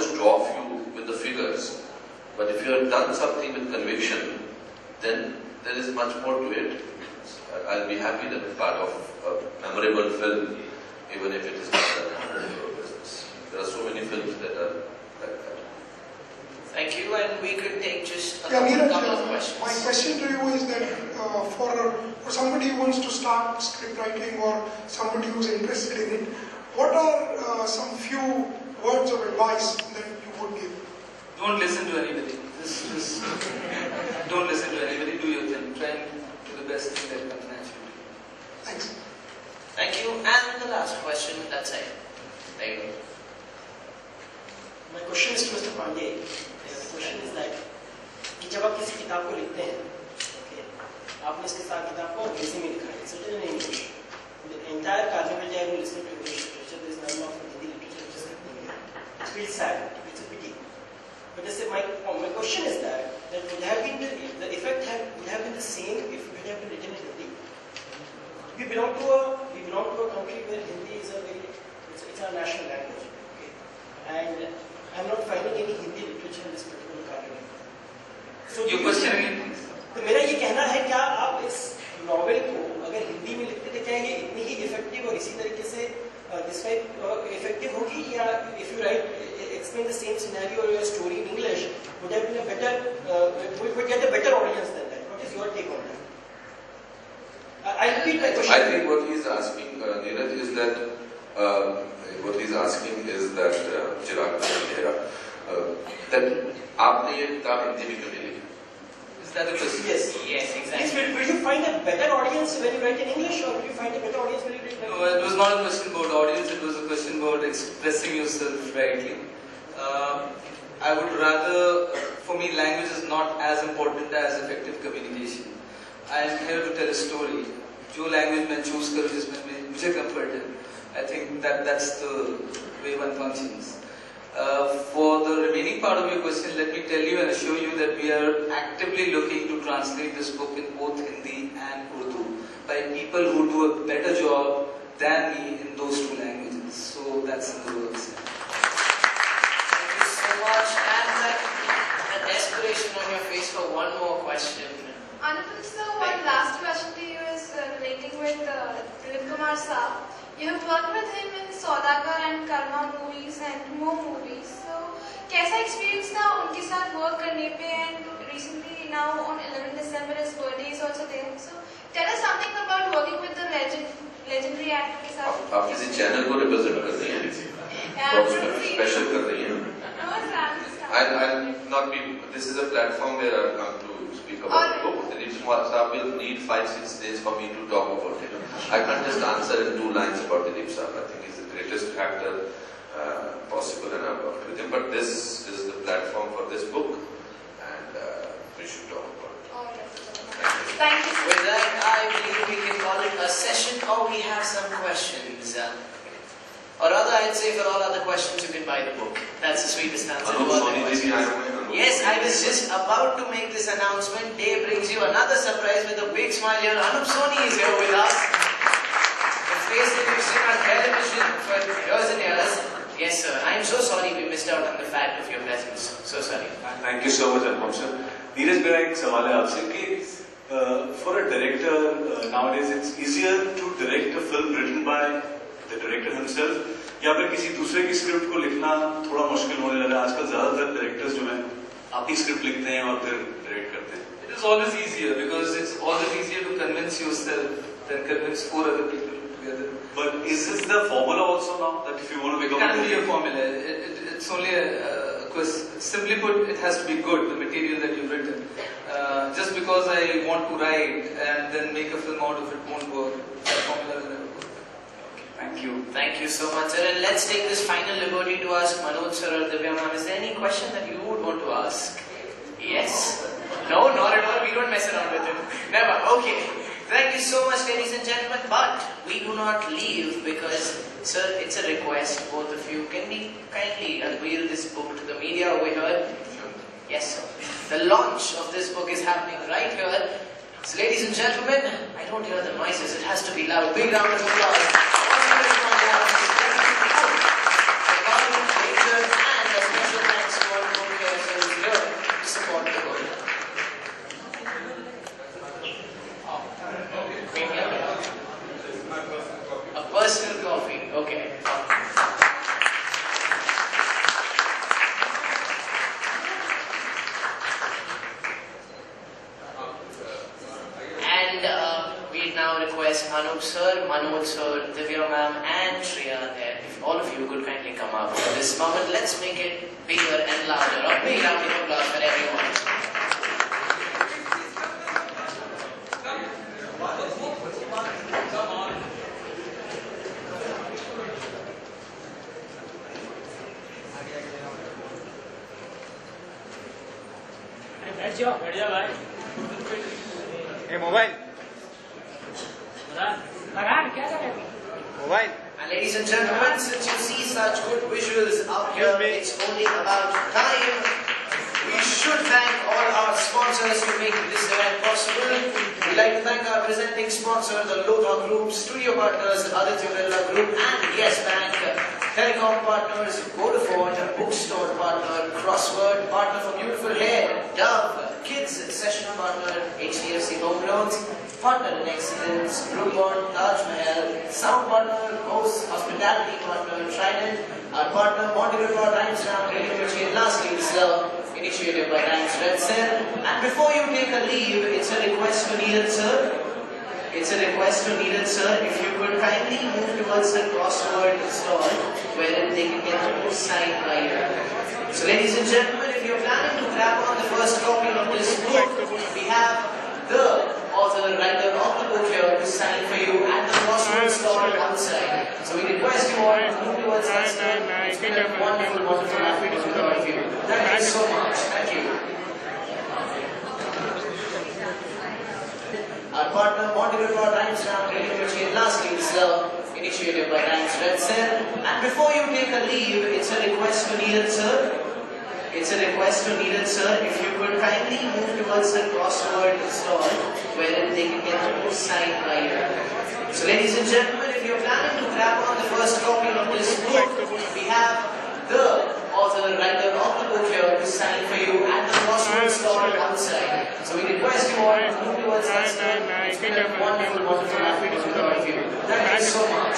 always draw you with the figures. But if you have done something with conviction, then there is much more to it. I'll be happy that it's part of a memorable film, even if it is not a business. There are so many films that are like that. Thank you, and we could take just a Neeraj, couple of questions. my question to you is that for somebody who wants to start script writing or somebody who's interested in it, what are some few words of advice that you would give? Don't listen to anybody. Just don't listen to anybody. Do your thing. Try and do the best thing that comes naturally. Thanks. Thank you, and the last question, that's it. There you go. My question is to Mr. Pandey. The question is that कि जब आप किसी किताब को लिखते हैं, okay, आपने इसके साथ किताब को अंग्रेजी में लिखा है, it's written in English. The entire Carnival Day will listen to English literature. There is none of Hindi literature which is happening here. It feels sad. It's a pity. But my question is that would have been the effect would have been the same if it had been written in Hindi. We belong to a country where Hindi is it's our national language. Okay, and I'm not finding any Hindi literature in this particular carnival. So Your question again, please. तो मेरा ये कहना है क्या आप इस novel को अगर हिंदी में लिखते थे क्या ये इतनी ही इफेक्टिव और इसी तरीके से describe effective होगी या if you write explain the same scenario or your story in English would have been a better would get a better audience than that. What is your take on that? I repeat my question. I think what he is asking, Neeraj, is that Chirag, that आपने ये किताब हिंदी में क्यों नहीं लिखी? Is that the question? Yes. Yes, exactly. Will you find a better audience when you write in English, or will you find a better audience when you write in No, it was not a question about audience, it was a question about expressing yourself rightly. I would rather, for me, language is not as important as effective communication. I am here to tell a story. जो language मैं choose करूँ जिसमें मुझे comfort है, I think that's the way one functions. For the remaining part of your question, let me tell you and assure you that we are actively looking to translate this book in both Hindi and Urdu by people who do a better job than me in those two languages. So that's in the works. Thank you so much, and the desperation on your face for one more question. Anupam sir, one last question to you is relating with Dilip Kumar sir. You have worked with him in Saudagar and Karma movies and more movies. So, कैसा experience था उनके साथ work करने पे, and recently now on 11 December his birthday is also there. So, tell us something about working with the legendary actor के साथ. आप किसी channel को represent कर रही हैं, और उसमें special कर रही हैं. I'll not be. This is a platform where I've come to speak about the book. Dilip Kumar Saab will need 5-6 days for me to talk about it. I can't just answer in 2 lines about Dilip Saab. I think he's the greatest actor possible, and I've worked with him. But this is the platform for this book, and we should talk about it. Thank you. With that, I believe we can call it a session, or we have some questions. Or rather, I'd say for all other questions, you can buy the book. That's the sweetest answer to all the questions. Yes, I was just about to make this announcement. Dave brings you another surprise with a big smile here. Anup Soni is here with us. The face that you've seen on television for years and years. Yes, sir. I'm so sorry we missed out on the fact of your presence. So sorry. Thank you so much, Anupam sir. Neeraj, मेरा एक सवाल है आपसे कि for a director nowadays it's easier to direct a film written by the director himself या फिर किसी दूसरे की स्क्रिप्ट को लिखना थोड़ा मुश्किल होने लगा. आजकल ज्यादातर डायरेक्टर्स जो हैं आप ही स्क्रिप्ट लिखते हैं और फिर डायरेक्ट करते हैं. It is always easier because it's always easier to convince yourself than convince 4 other people together. But is this the formula also now that if you want to become it can be a formula. It's only a question. Simply put, it has to be good, the material that you've written. Just because I want to write and then make a film out of it won't work. That formula will never work. Thank you. Thank you so much, sir. And let's take this final liberty to ask Manoj sir or Divya ma'am. Is there any question that you would want to ask? Yes? No, not at all. We don't mess around with him. Never. Okay. Thank you so much, ladies and gentlemen. But we do not leave because, sir, it's a request. Both of you, can we kindly unveil this book to the media over here? Yes, sir. The launch of this book is happening right here. So, ladies and gentlemen, I don't hear the noises. It has to be loud. Big round of applause. And a special Anup sir, Manoj sir, Divya ma'am and Shreya there. If all of you could kindly come up for this moment, let's make it bigger and louder. A big round of applause for everyone. बैठ जा भाई ए mobile क्या कर रहे हो mobile And ladies and gentlemen, since you see such good visuals out here, it's only about time. We should thank all our sponsors to make this event possible. We'd like to thank our presenting sponsor, the Lotha Group, studio partners, Aditya Birla Group, and Yes Bank, telecom partners, Vodafone, bookstore partner, Crossword, partner for beautiful hair, Dove, kids session partner, HDFC Home Loans, partner in excellence, Groupon, Taj Mahal, sound partner, host, hospitality partner, Trident, our partner, Montevideo Times Now, Radio Mirchi, and lastly, this initiative by Times Red Cell. And before you take a leave, it's a request to Neelan sir. It's a request to Neelan sir, if you could kindly move towards the crossword stall, wherein they can get the book signed by you. So ladies and gentlemen, if you're planning to grab on the first copy of this book, we have the author, writer of the book here to sign for you at the crossword stall outside. So we request you all to move towards that stall. It's been a wonderful, wonderful afternoon with all of you. Thank you so much. Thank you. Our partner, Montevideo Times Now, Radio Mirchi, and lastly, this initiative by Times Red Cell. And before you take a leave, it's a request to Neelan sir. It's a request to Neelan sir, if you could kindly move towards the crossword stall, wherein they can get the book signed by you. So ladies and gentlemen, if you're planning to grab on the first copy of this book, we have the author, writer of the book here to sign for you at the crossword stall outside. So we request you all to move towards that stall. It's been a wonderful, wonderful afternoon with all of you. Thank you so much.